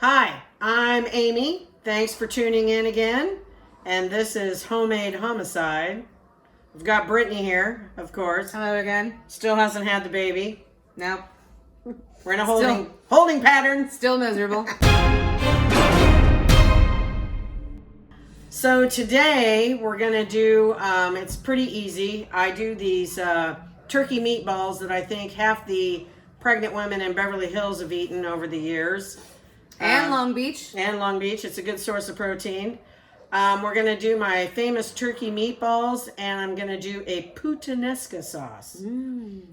Hi, I'm Amy. Thanks for tuning in again. And this is Homemade Homicide. We've got Brittany here, of course. Hello again. Still hasn't had the baby. Nope. We're in a holding pattern. Still miserable. So today we're going to do, it's pretty easy. I do these turkey meatballs that I think half the pregnant women in Beverly Hills have eaten over the years. And Long Beach. And Long Beach. It's a good source of protein. We're going to do my famous turkey meatballs, and I'm going to do a Puttanesca sauce.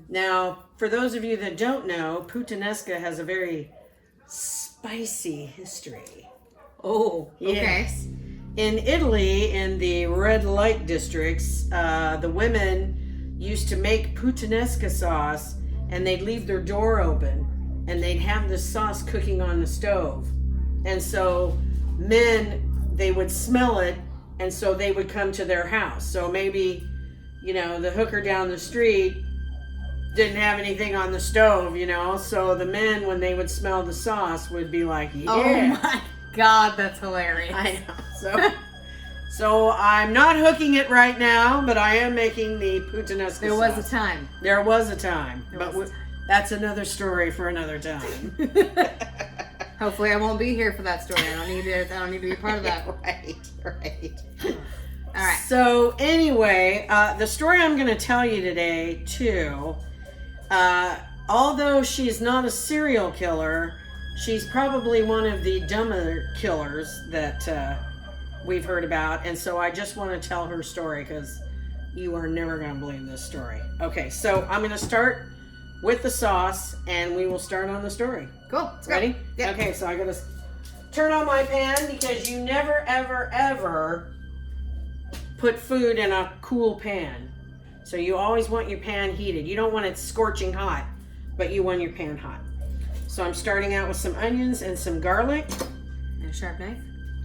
Now, for those of you that don't know, Puttanesca has a very spicy history. Oh, okay. Yes. In Italy, in the red light districts, the women used to make Puttanesca sauce, and they'd leave their door open, and they'd have the sauce cooking on the stove. And so men, they would smell it, and so they would come to their house. So maybe, the hooker down the street didn't have anything on the stove, so the men, when they would smell the sauce, would be like, yeah. Oh my God, that's hilarious. I know. So I'm not hooking it right now, but I am making the Puttanesca sauce. There was a time. There was a time. That's another story for another time. Hopefully I won't be here for that story. I don't need to be a part of that. Right. All right. So anyway, the story I'm going to tell you today, too, although she's not a serial killer, she's probably one of the dumber killers that we've heard about. And so I just want to tell her story because you are never going to believe this story. Okay, so I'm going to start with the sauce, and we will start on the story. Cool. Let's Ready? go. Yeah. Okay, so I got to turn on my pan because you never, ever, ever put food in a cool pan. So you always want your pan heated. You don't want it scorching hot, but you want your pan hot. So I'm starting out with some onions and some garlic. And a sharp knife.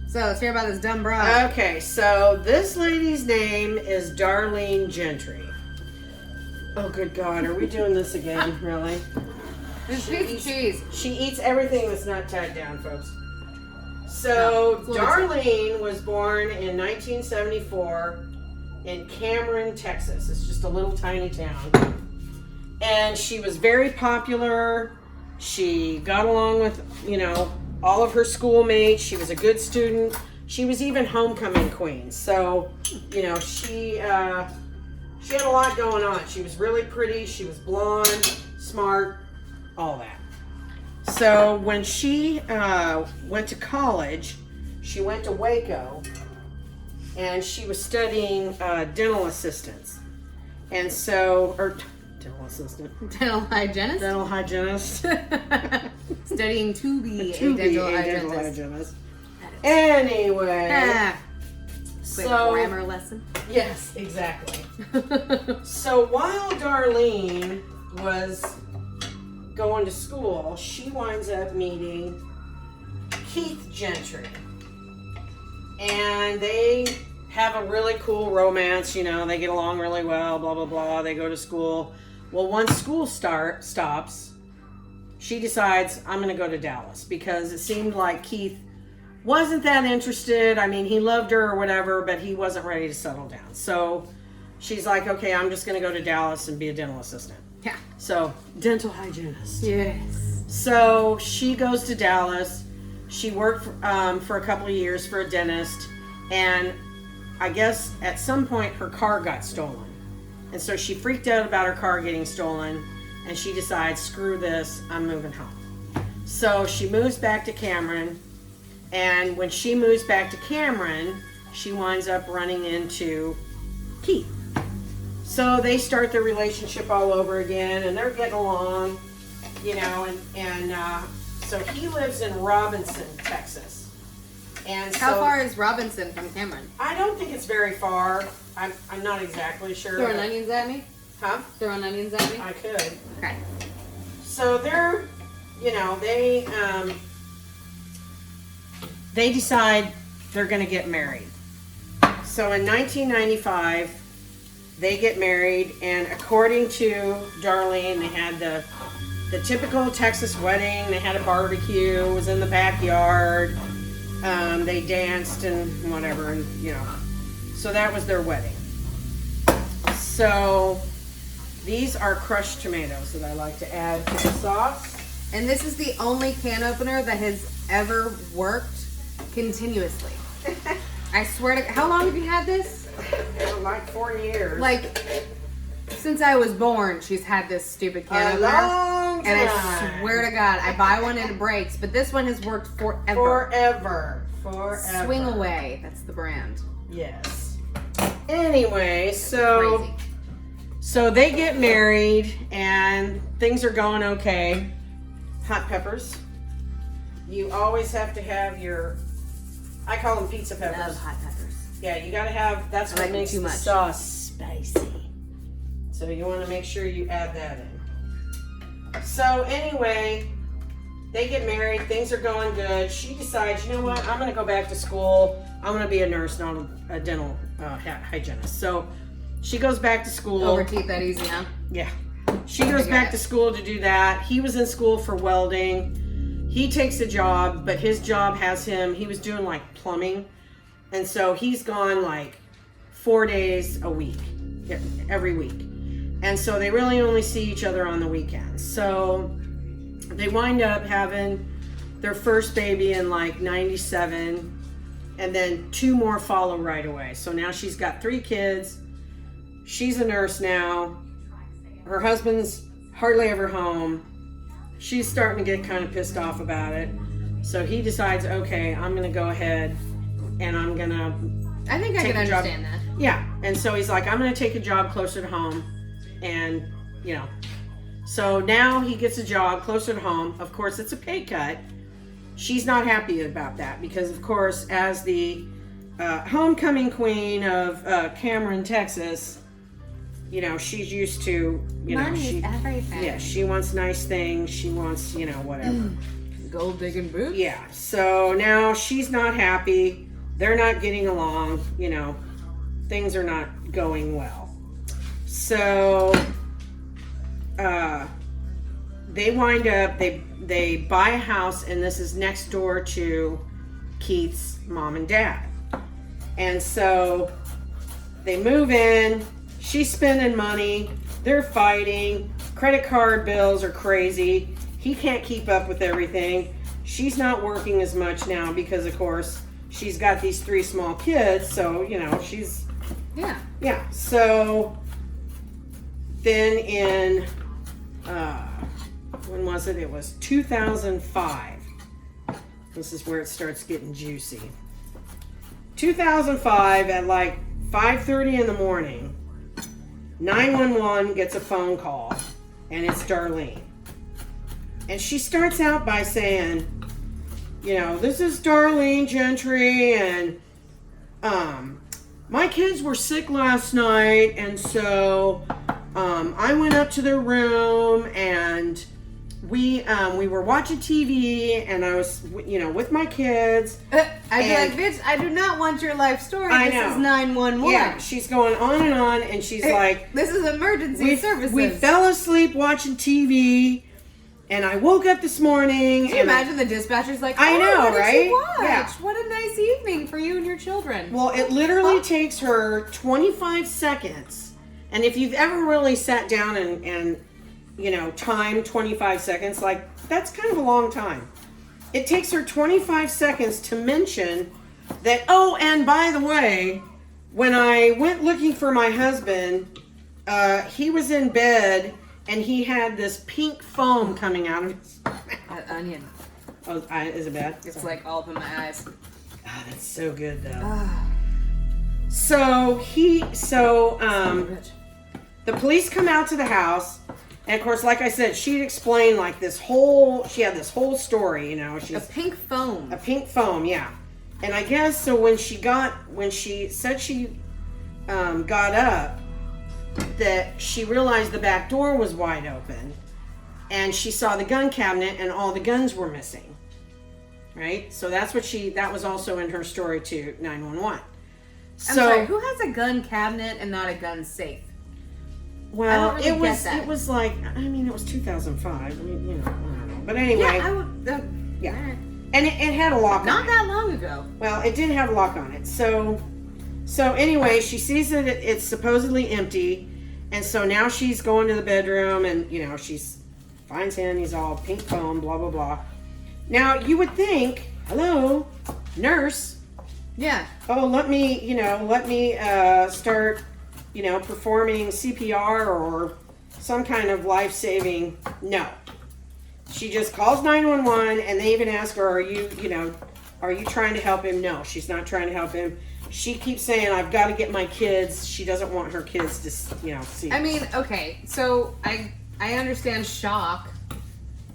So let's hear about this dumb broad. Okay, so this lady's name is Darlene Gentry. Oh, good God, are we doing this again, really? This piece of cheese. She eats everything that's not tied down, folks. So, Darlene was born in 1974 in Cameron, Texas. It's just a little tiny town. And she was very popular. She got along with, all of her schoolmates. She was a good student. She was even homecoming queen. So, she had a lot going on. She was really pretty. She was blonde, smart, all that. So when she went to college, she went to Waco, and she was studying dental assistance. And so, dental assistant. Dental hygienist? Dental hygienist. Studying to be a dental hygienist. Anyway. Quick grammar lesson. Yes, exactly. So while Darlene was going to school, she winds up meeting Keith Gentry. And they have a really cool romance, they get along really well, blah, blah, blah. They go to school. Well, once school stops, she decides, I'm going to go to Dallas, because it seemed like Keith wasn't that interested. I mean, he loved her or whatever, but he wasn't ready to settle down. So she's like, okay, I'm just going to go to Dallas and be a dental assistant. Yeah. So, dental hygienist. Yes. So she goes to Dallas. She worked for a couple of years for a dentist. And I guess at some point her car got stolen. And so she freaked out about her car getting stolen. And she decides, screw this, I'm moving home. So she moves back to Cameron. And when she moves back to Cameron, she winds up running into Keith. So they start their relationship all over again, and they're getting along, so he lives in Robinson, Texas. And How far is Robinson from Cameron? I don't think it's very far. I'm not exactly sure. Throwing onions at me? Huh? Throwing onions at me? I could. Okay. So they're, they decide they're going to get married. So in 1995, they get married, and according to Darlene, they had the the typical Texas wedding. They had a barbecue. It was in the backyard. They danced and whatever, and so that was their wedding. So these are crushed tomatoes that I like to add to the sauce. And this is the only can opener that has ever worked continuously. I swear to, how long have you had this? Like 4 years. Like, since I was born, she's had this stupid can opener. Long time. And I swear to God, I buy one and it breaks, but this one has worked forever. Forever. Swing Away, that's the brand. Yes. Anyway, so Crazy. so they get married and things are going okay. Hot peppers. You always have to have your, I call them pizza I peppers. love hot peppers. Yeah, you gotta have, that's what like makes too the much. sauce spicy. So you wanna make sure you add that in. So anyway, they get married, things are going good. She decides, you know what, I'm gonna go back to school. I'm gonna be a nurse, not a dental hygienist. So she goes back to school. Overkeep that easy, huh? Yeah. She goes back to school to do that. He was in school for welding. He takes a job, but his job has him, he was doing like plumbing. And so he's gone like 4 days a week, every week. And so they really only see each other on the weekends. So they wind up having their first baby in like 97, and then 2 more follow right away. So now she's got 3 kids. She's a nurse now. Her husband's hardly ever home. She's starting to get kind of pissed off about it. So he decides, okay, I'm going to go ahead and I'm going to I think I can understand that. Yeah. And so he's like, I'm going to take a job closer to home. And, so now he gets a job closer to home. Of course, it's a pay cut. She's not happy about that because, of course, as the homecoming queen of Cameron, Texas, she's used to, Money is everything. Yeah, she wants nice things. She wants, whatever. Gold digging boots? Yeah. So now she's not happy. They're not getting along. Things are not going well. So they wind up, they buy a house, and this is next door to Keith's mom and dad. And so they move in. She's spending money. They're fighting. Credit card bills are crazy. He can't keep up with everything. She's not working as much now because, of course, she's got these 3 small kids. So, she's... Yeah. So then in... when was it? It was 2005. This is where it starts getting juicy. 2005 at like 5:30 in the morning, 911 gets a phone call, and it's Darlene. And she starts out by saying, this is Darlene Gentry, and my kids were sick last night, and so I went up to their room, and we were watching TV, and I was, with my kids. I'd be like, bitch, I do not want your life story. I This know. is 911. Yeah, she's going on, and she's like, this is emergency services. we fell asleep watching TV, and I woke up this morning. Can you imagine the dispatcher's like, I know, what did right? you watch? Yeah. What a nice evening for you and your children. Well, it literally takes her 25 seconds. And if you've ever really sat down and time 25 seconds, like, that's kind of a long time. It takes her 25 seconds to mention that, oh, and by the way, when I went looking for my husband, he was in bed and he had this pink foam coming out of his mouth. Onion. Oh, is it bad? It's like all up in my eyes. Oh, that's so good though. Ah. So the police come out to the house, and of course, like I said, she'd explained like she had this whole story, she's A pink foam. a pink foam, yeah. And I guess so when she said she got up, that she realized the back door was wide open, and she saw the gun cabinet and all the guns were missing. Right? So that was also in her story to 911. I'm sorry, who has a gun cabinet and not a gun safe? Well, really it was get that. it was like, I mean, it was 2005. I mean, you know, I don't know. But anyway, Yeah, I would. yeah. Alright. And it had a lock on Not it. that long ago. Well, it did have a lock on it. So anyway, she sees that it's supposedly empty, and so now she's going to the bedroom, and you know, she's finds him. He's all pink foam, blah blah blah. Now you would think, hello, nurse. Yeah. Oh, let me start, performing CPR or some kind of life-saving. No. She just calls 911, and they even ask her, are you trying to help him? No, she's not trying to help him. She keeps saying, I've got to get my kids. She doesn't want her kids to, see. I mean, okay, so I understand shock,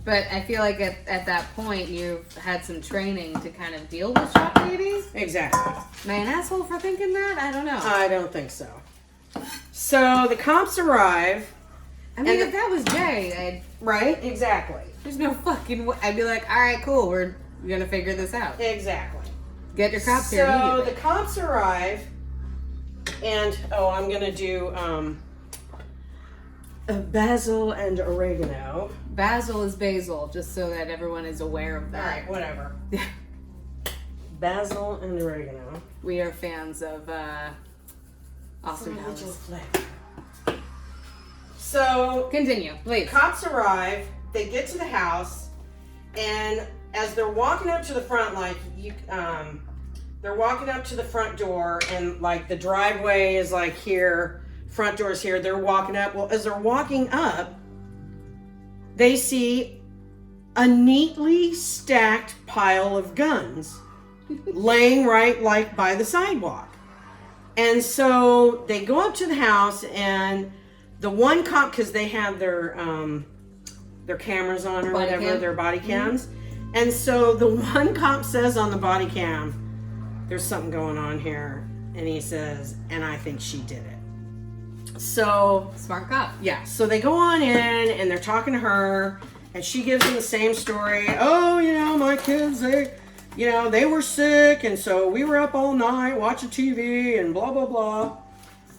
but I feel like at that point you've had some training to kind of deal with shock babies. Exactly. Am I an asshole for thinking that? I don't know. I don't think so. So the cops arrive. I mean, and if that was Jay, right? Exactly. there's no fucking way. I'd be like, all right, cool, we're gonna figure this out. Exactly. Get your cops here So immediately. the cops arrive, and I'm gonna do basil and oregano. Basil is basil, just so that everyone is aware of All that. right, whatever. Basil and oregano. We are fans of Austin Powers. So Continue, please. cops arrive. They get to the house, and as they're walking up to the front, they're walking up to the front door, and like the driveway is like here, front door's here. They're walking up. Well, as they're walking up, they see a neatly stacked pile of guns laying right like by the sidewalk. And so they go up to the house, and the one cop, because they have their cameras on or Body whatever, cam? their body cams. And so the one cop says on the body cam, there's something going on here. And he says, and I think she did it. So Smart cop. yeah, so they go on in, and they're talking to her, and she gives them the same story. Oh, my kids, they were sick, and so we were up all night watching TV and blah, blah, blah.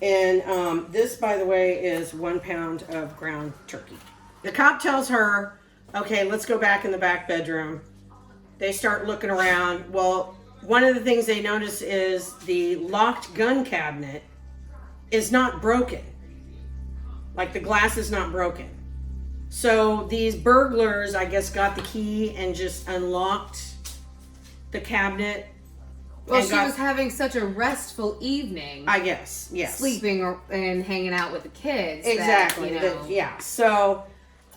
And this, by the way, is 1 pound of ground turkey. The cop tells her, okay, let's go back in the back bedroom. They start looking around. Well, one of the things they notice is the locked gun cabinet is not broken. Like the glass is not broken. So these burglars, I guess, got the key and just unlocked the cabinet. Well, and she was having such a restful evening. I guess, yes. Sleeping and hanging out with the kids. Exactly. That, Yeah. So,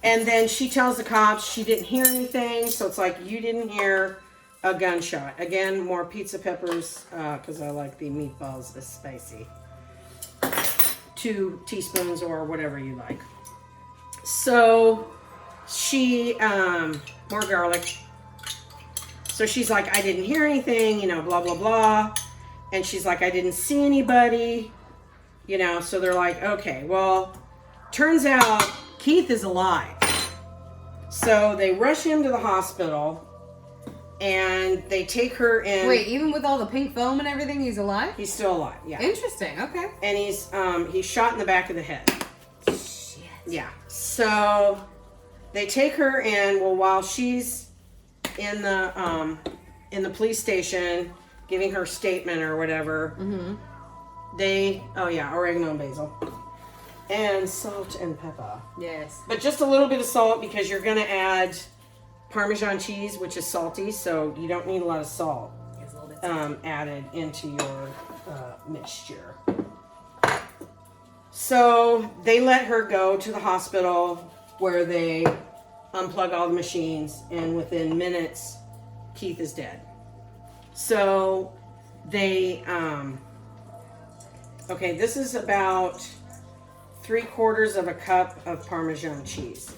and then she tells the cops she didn't hear anything. So it's like, you didn't hear a gunshot. Again, more pizza peppers, because I like the meatballs this spicy. 2 teaspoons or whatever you like. So she, more garlic. So she's like, I didn't hear anything, blah, blah, blah. And she's like, I didn't see anybody, so they're like, okay, well, turns out Keith is alive. So they rush him to the hospital, and they take her in. Wait, even with all the pink foam and everything, he's alive? He's still alive, yeah. Interesting, okay. And he's shot in the back of the head. Shit. Yeah. So they take her in. Well, while she's in the police station giving her statement or whatever, oregano and basil and salt and pepper. Yes. But just a little bit of salt, because you're gonna add Parmesan cheese, which is salty, so you don't need a lot of salt It's a little bit added into your mixture. So they let her go to the hospital, where they unplug all the machines, and within minutes, Keith is dead. So they, this is about 3/4 of a cup of Parmesan cheese.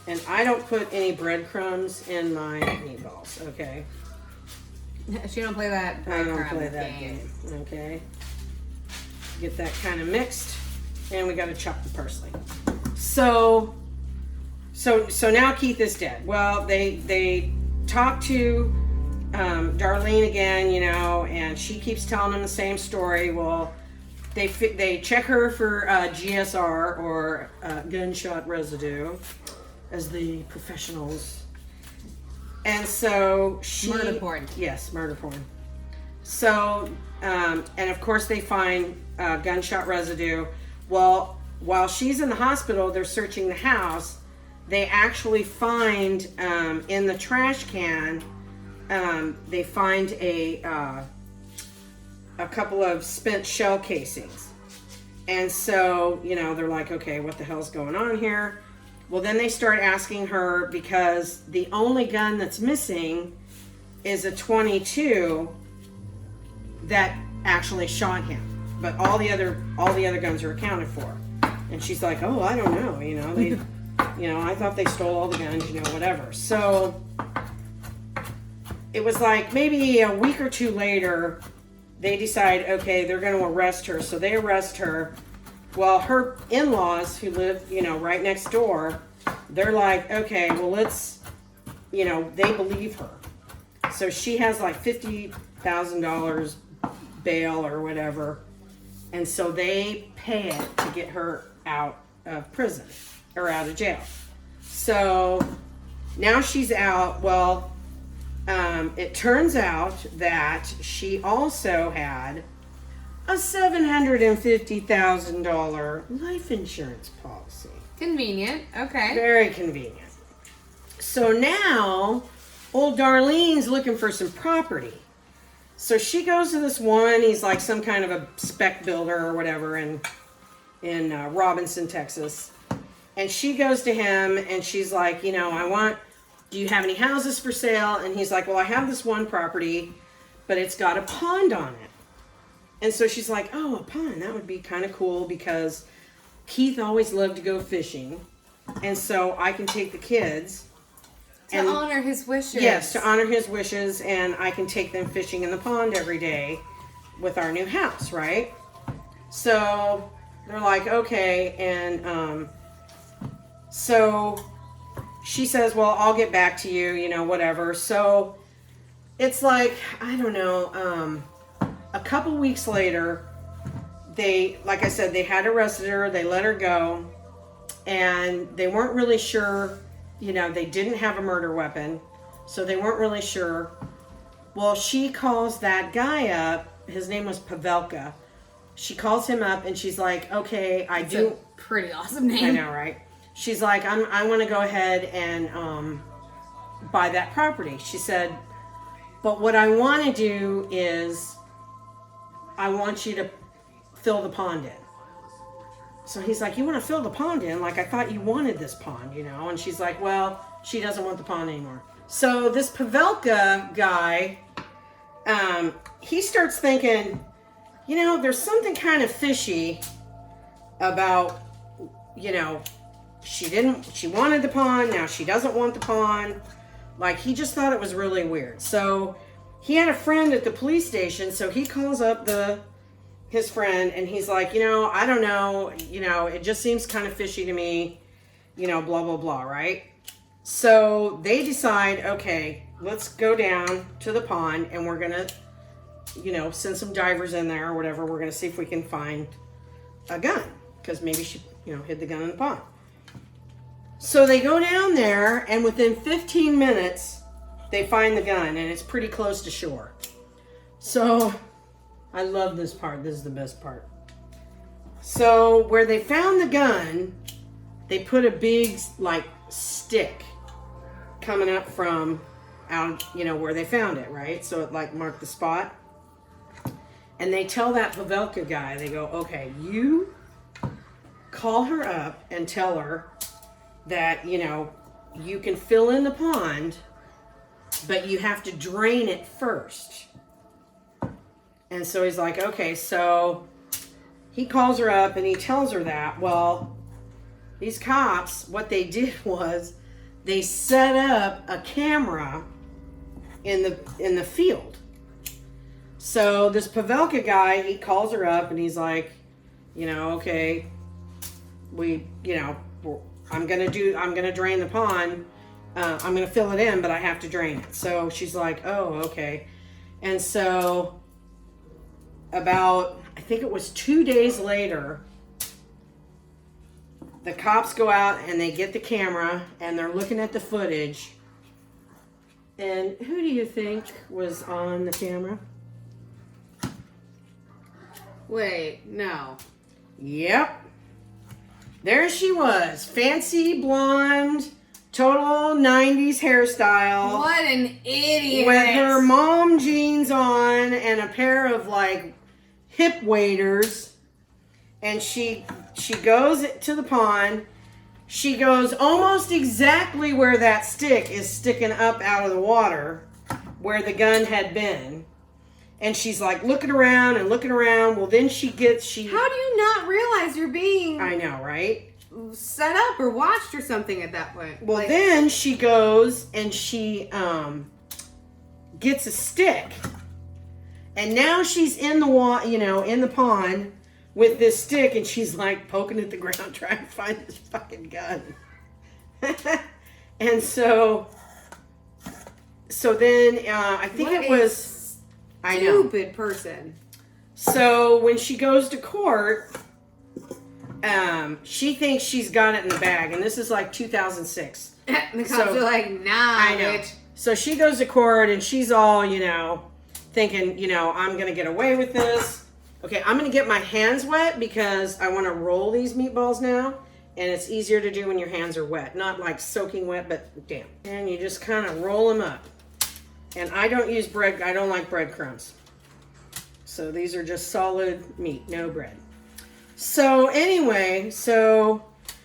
And I don't put any breadcrumbs in my meatballs, okay? She don't play that I don't breadcrumb play that game, okay? Get that kind of mixed, and we gotta chop the parsley. So now Keith is dead. Well, they talk to Darlene again, and she keeps telling them the same story. Well, they check her for GSR, or gunshot residue, as the professionals. And so Murder porn. Yes, murder porn. So, and of course they find gunshot residue. Well, while she's in the hospital, they're searching the house. They actually find in the trash can, they find a couple of spent shell casings. And so, they're like, okay, what the hell's going on here? Well, then they start asking her, because the only gun that's missing is a .22 that actually shot him. But all the other guns are accounted for. And she's like, oh, I don't know, they, I thought they stole all the guns, whatever. So it was like maybe a week or two later, they decide, okay, they're going to arrest her. So they arrest her. Well, her in-laws, who live, right next door, they're like, okay, well, let's, they believe her. So she has like $50,000 bail or whatever. And so they pay it to get her out of prison, or out of jail. So now she's out. Well, it turns out that she also had a $750,000 life insurance policy. Convenient. Okay. Very convenient. So now, old Darlene's looking for some property. So she goes to this one. He's like some kind of a spec builder or whatever in Robinson, Texas. And she goes to him and she's like, do you have any houses for sale? And he's like, well, I have this one property, but it's got a pond on it. And so she's like, oh, a pond, that would be kind of cool, because Keith always loved to go fishing. And so I can take the kids. To honor his wishes. Yes, to honor his wishes, and I can take them fishing in the pond every day with our new house, right? So they're like, okay, and so she says, well, I'll get back to you, whatever. So it's like, I don't know, a couple weeks later, like I said, they had arrested her, they let her go, and they weren't really sure, they didn't have a murder weapon, so they weren't really sure. Well, she calls that guy up, his name was Pavelka. She calls him up and she's like, okay, That's a pretty awesome name. I know, right? She's like, I want to go ahead and buy that property. She said, but what I want to do is, I want you to fill the pond in. So he's like, you want to fill the pond in? Like, I thought you wanted this pond, And she's like, well, she doesn't want the pond anymore. So this Pavelka guy, he starts thinking, there's something kind of fishy about, she wanted the pond, now she doesn't want the pond. Like, he just thought it was really weird. So he had a friend at the police station, so he calls up his friend, and he's like, I don't know, it just seems kind of fishy to me, blah, blah, blah, right? So they decide, okay, let's go down to the pond, and we're going to, send some divers in there or whatever. We're going to see if we can find a gun, because maybe she, hid the gun in the pond. So they go down there, and within 15 minutes, they find the gun, and it's pretty close to shore. So I love this part. This is the best part. So where they found the gun, they put a big, stick coming up from out, where they found it, right? So it, marked the spot. And they tell that Pavelka guy, they go, okay, you call her up and tell her that, you can fill in the pond, but you have to drain it first. And so he's like, okay, so he calls her up and he tells her that. Well, these cops, what they did was they set up a camera in the field. So this Pavelka guy, he calls her up and he's like, okay, I'm gonna drain the pond. I'm gonna fill it in, but I have to drain it. So she's like, oh, okay. And so about, I think it was 2 days later, the cops go out and they get the camera and they're looking at the footage. And who do you think was on the camera? Wait, no. Yep. There she was. Fancy blonde, total 90s hairstyle. What an idiot. With her mom jeans on and a pair of like hip waders. And she goes to the pond. She goes almost exactly where that stick is sticking up out of the water, where the gun had been. And she's like looking around and looking around. Well, then she... How do you not realize you're being... I know, right? Set up or watched or something at that point? Well, then she goes and she gets a stick. And now she's in the in the pond with this stick, and she's like poking at the ground trying to find this fucking gun. And so then I think What it was... I know. Stupid person. So when she goes to court, she thinks she's got it in the bag, and this is like 2006. The cops are like, nah, I know. bitch. So she goes to court, and she's all, thinking, I'm going to get away with this. Okay, I'm going to get my hands wet because I want to roll these meatballs now, and it's easier to do when your hands are wet. Not like soaking wet, but damp. And you just kind of roll them up. And I don't use bread. I don't like breadcrumbs. So these are just solid meat, no bread. So anyway,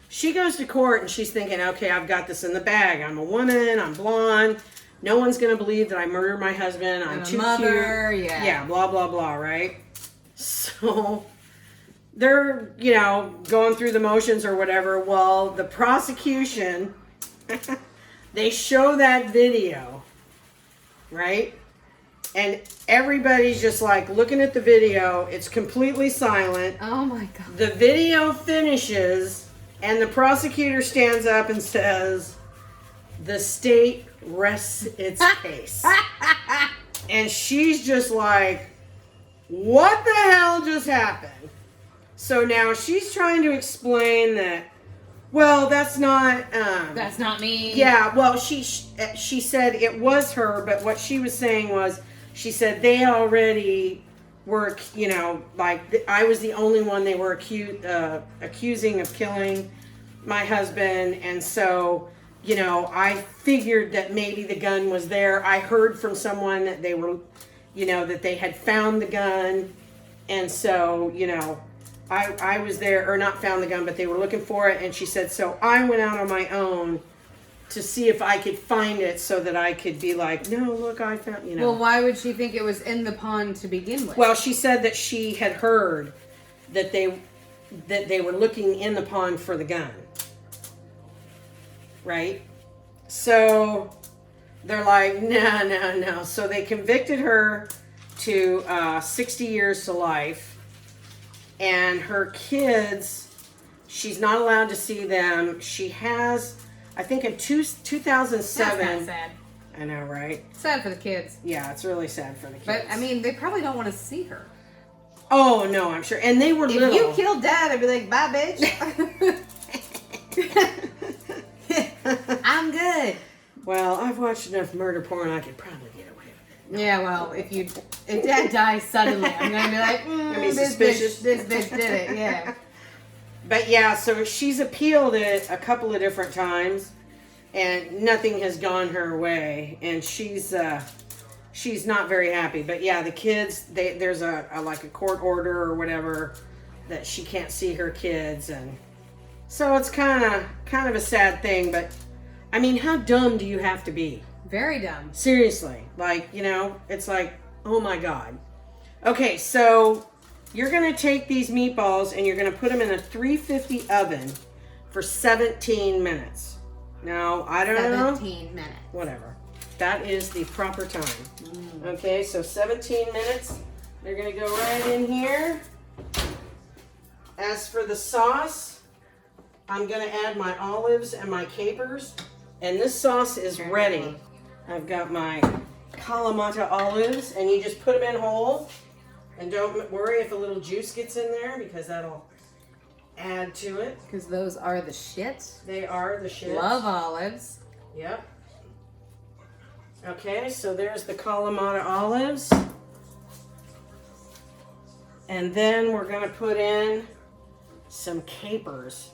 she goes to court and she's thinking, okay, I've got this in the bag. I'm a woman. I'm blonde. No one's going to believe that I murdered my husband. I'm too mother, cute. yeah. Yeah, blah, blah, blah, right? So they're, going through the motions or whatever. Well, the prosecution, they show that video. Right? And everybody's just like looking at the video. It's completely silent. Oh my God. The video finishes and the prosecutor stands up and says, the state rests its case. And she's just like, what the hell just happened? So now she's trying to explain that, well, that's not me. Yeah, well, she said it was her, but what she was saying was, she said they already were, I was the only one they were accusing of killing my husband, and so, I figured that maybe the gun was there. I heard from someone that they were, that they had found the gun, and so, I was there, or not found the gun, but they were looking for it, and she said, so I went out on my own to see if I could find it so that I could be like, no, look, I found, Well, why would she think it was in the pond to begin with? Well, she said that she had heard that they were looking in the pond for the gun. Right? So they're like, no. So they convicted her to 60 years to life. And her kids, she's not allowed to see them. She has, I think in 2007. That's not sad. I know, right? Sad for the kids. Yeah, it's really sad for the kids. But, they probably don't want to see her. Oh, no, I'm sure. And they were little. If you killed Dad, I'd be like, bye, bitch. I'm good. Well, I've watched enough murder porn, I could probably get away with it. Yeah, well, if Dad dies suddenly, I'm going to be like, be suspicious. This bitch did it, yeah. But yeah, so she's appealed it a couple of different times, and nothing has gone her way, and she's not very happy. But yeah, the kids, there's a court order or whatever that she can't see her kids, and so it's kind of a sad thing. But I mean, how dumb do you have to be? Very dumb. Seriously, it's like, oh my God. Okay, so you're going to take these meatballs and you're going to put them in a 350 oven for 17 minutes. Now, I don't know. 17 minutes. Whatever. That is the proper time. Okay, so 17 minutes. They're going to go right in here. As for the sauce, I'm going to add my olives and my capers. And this sauce is ready. I've got my kalamata olives, and you just put them in whole. And don't worry if a little juice gets in there because that'll add to it. Because those are the shit. They are the shit. Love olives. Yep. Okay, so there's the kalamata olives. And then we're going to put in some capers.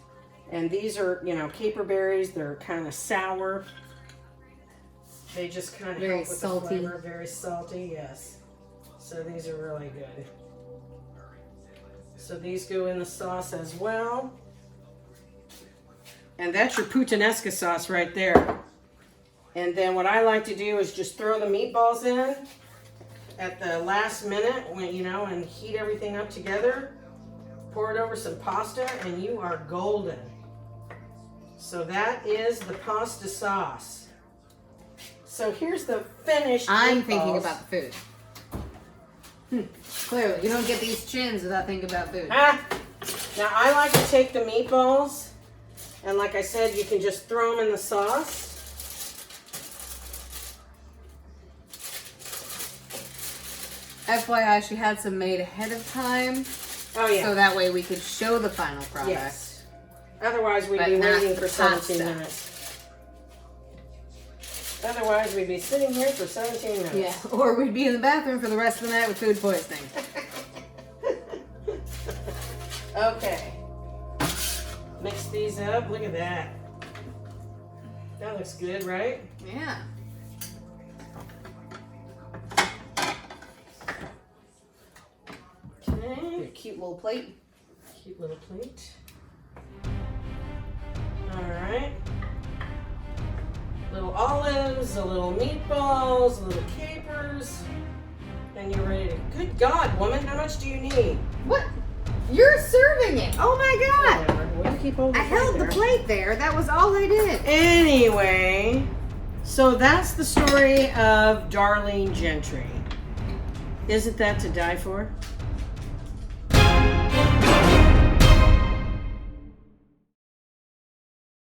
And these are, you know, caper berries. They're kind of sour. They just kind of Very help with salty. the flavor. Very salty, yes. So these are really good. So these go in the sauce as well. And that's your Puttanesca sauce right there. And then what I like to do is just throw the meatballs in at the last minute when, you know, and heat everything up together. Pour it over some pasta and you are golden. So that is the pasta sauce. So here's the finished I'm meatballs. thinking about the food. Clearly, you don't get these chins without thinking about food. Now I like to take the meatballs and like I said, you can just throw them in the sauce. FYI, she had some made ahead of time. Oh yeah. So that way we could show the final product. Yes. Otherwise we'd But be not waiting the for 17 pasta. minutes. Otherwise we'd be sitting here for 17 minutes. Yeah, or we'd be in the bathroom for the rest of the night with food poisoning. Okay. Mix these up. Look at that. That looks good, right? Yeah. Okay. Cute little plate. Cute little plate. All right. Little olives, a little meatballs, a little capers, and you're ready to. Good God, woman, how much do you need? What? You're serving it. Oh my God. Whatever. Well, you keep holding I held the there. plate there. That was all I did. Anyway, so that's the story of Darlene Gentry. Isn't that to die for?